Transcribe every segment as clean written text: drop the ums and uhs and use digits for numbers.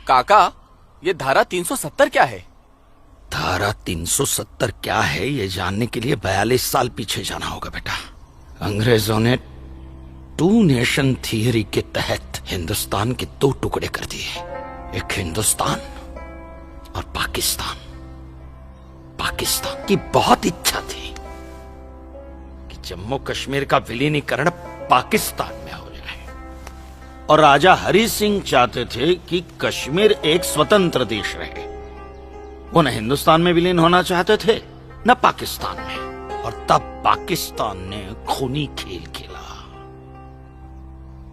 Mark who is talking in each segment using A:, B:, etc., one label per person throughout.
A: काका, ये धारा 370 क्या है?
B: धारा 370 क्या है ये जानने के लिए 42 साल पीछे जाना होगा बेटा। अंग्रेजों ने टू नेशन थियरी के तहत हिंदुस्तान के दो टुकड़े कर दिए, एक हिंदुस्तान और पाकिस्तान। पाकिस्तान की बहुत इच्छा थी कि जम्मू कश्मीर का विलीनीकरण पाकिस्तान में हो जाए, और राजा हरि सिंह चाहते थे कि कश्मीर एक स्वतंत्र देश रहे। वो न हिंदुस्तान में विलीन होना चाहते थे न पाकिस्तान में, और तब पाकिस्तान ने खूनी खेल खेला।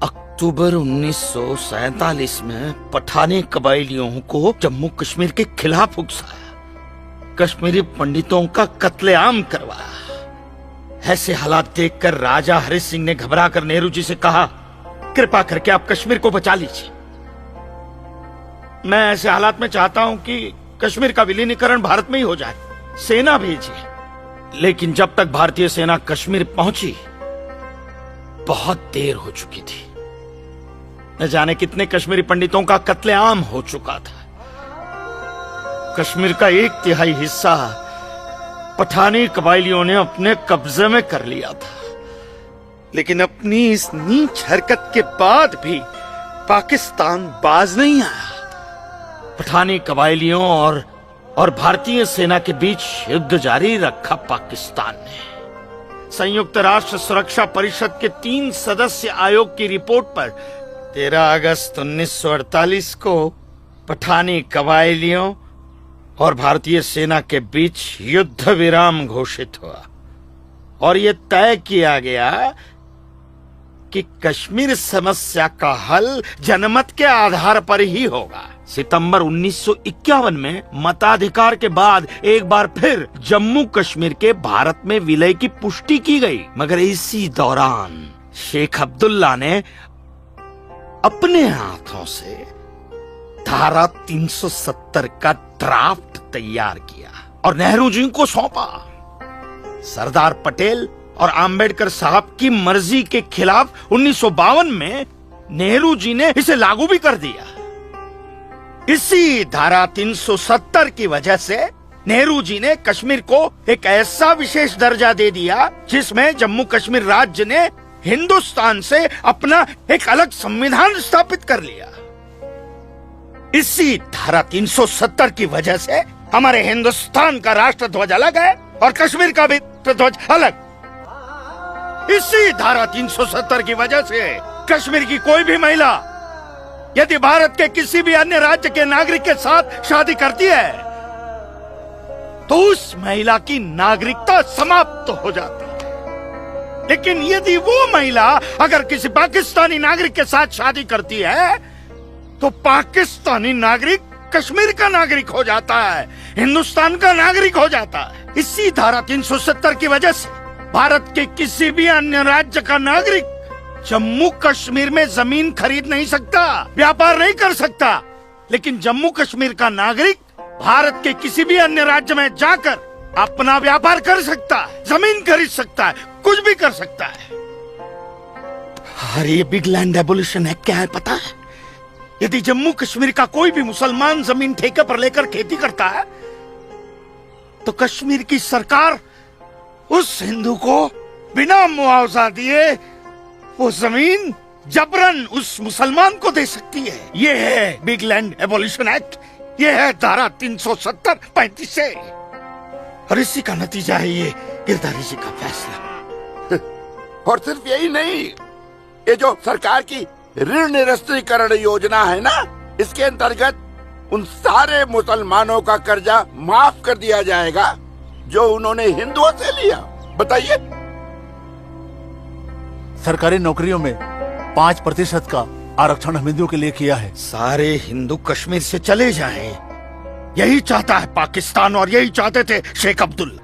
B: अक्टूबर 1947 में पठानी कबायलियों को जम्मू कश्मीर के खिलाफ उकसाया, कश्मीरी पंडितों का कत्लेआम करवाया। ऐसे हालात देखकर राजा हरि सिंह ने घबराकर नेहरू जी से कहा, कृपा करके आप कश्मीर को बचा लीजिए। मैं ऐसे हालात में चाहता हूं कि कश्मीर का विलीनीकरण भारत में ही हो जाए, सेना भेजिए। लेकिन जब तक भारतीय सेना कश्मीर पहुंची बहुत देर हो चुकी थी। न जाने कितने कश्मीरी पंडितों का कत्लेआम हो चुका था। कश्मीर का 1/3 हिस्सा पठानी कबायलियों ने अपने कब्जे में कर लिया था। लेकिन अपनी इस नीच हरकत के बाद भी पाकिस्तान बाज नहीं आया। पठानी कबायलियों और भारतीय सेना के बीच युद्ध जारी रखा पाकिस्तान ने। संयुक्त राष्ट्र सुरक्षा परिषद के 3 सदस्य आयोग की रिपोर्ट पर 13 अगस्त 1948 को पठानी कबायलियों और भारतीय सेना के बीच युद्ध विराम घोषित हुआ, और यह तय किया गया कि कश्मीर समस्या का हल जनमत के आधार पर ही होगा। सितंबर 1951 में मताधिकार के बाद एक बार फिर जम्मू कश्मीर के भारत में विलय की पुष्टि की गई, मगर इसी दौरान शेख अब्दुल्ला ने अपने हाथों से धारा 370 का ड्राफ्ट तैयार किया और नेहरू जी को सौंपा। सरदार पटेल और अंबेडकर साहब की मर्जी के खिलाफ 1952 में नेहरू जी ने इसे लागू भी कर दिया। इसी धारा 370 की वजह से नेहरू जी ने कश्मीर को एक ऐसा विशेष दर्जा दे दिया जिसमें जम्मू कश्मीर राज्य ने हिंदुस्तान से अपना एक अलग संविधान स्थापित कर लिया। इसी धारा 370 की वजह से हमारे हिंदुस्तान का राष्ट्र ध्वज अलग है और कश्मीर का भी ध्वज अलग। इसी धारा 370 की वजह से कश्मीर की कोई भी महिला यदि भारत के किसी भी अन्य राज्य के नागरिक के साथ शादी करती है तो उस महिला की नागरिकता समाप्त हो जाती है। लेकिन यदि वो महिला अगर किसी पाकिस्तानी नागरिक के साथ शादी करती है तो पाकिस्तानी नागरिक कश्मीर का नागरिक हो जाता है, हिंदुस्तान का नागरिक हो जाता है। इसी धारा 370 की वजह से भारत के किसी भी अन्य राज्य का नागरिक जम्मू कश्मीर में जमीन खरीद नहीं सकता, व्यापार नहीं कर सकता। लेकिन जम्मू कश्मीर का नागरिक भारत के किसी भी अन्य राज्य में जाकर अपना व्यापार कर सकता है, जमीन खरीद सकता है, कुछ भी कर सकता है। अरे ये बिग लैंड एबोल्यूशन एक्ट क्या है पता है? यदि जम्मू कश्मीर का कोई भी मुसलमान जमीन ठेके पर लेकर खेती करता है तो कश्मीर की सरकार उस हिंदू को बिना मुआवजा दिए वो जमीन जबरन उस मुसलमान को दे सकती है। ये है बिग लैंड एबोल्यूशन एक्ट, ये है धारा 370-35 से, और इसी का नतीजा है ये गिरधारी जी का फैसला।
C: और सिर्फ यही नहीं, ये जो सरकार की ऋण निरस्तीकरण योजना है ना, इसके अंतर्गत उन सारे मुसलमानों का कर्जा माफ कर दिया जाएगा जो उन्होंने हिंदुओं से लिया। बताइए।
D: सरकारी नौकरियों में 5% का आरक्षण हम हिंदुओं के लिए किया है।
B: सारे हिंदू कश्मीर से चले जाएं, यही चाहता है पाकिस्तान और यही चाहते थे शेख अब्दुल्ला।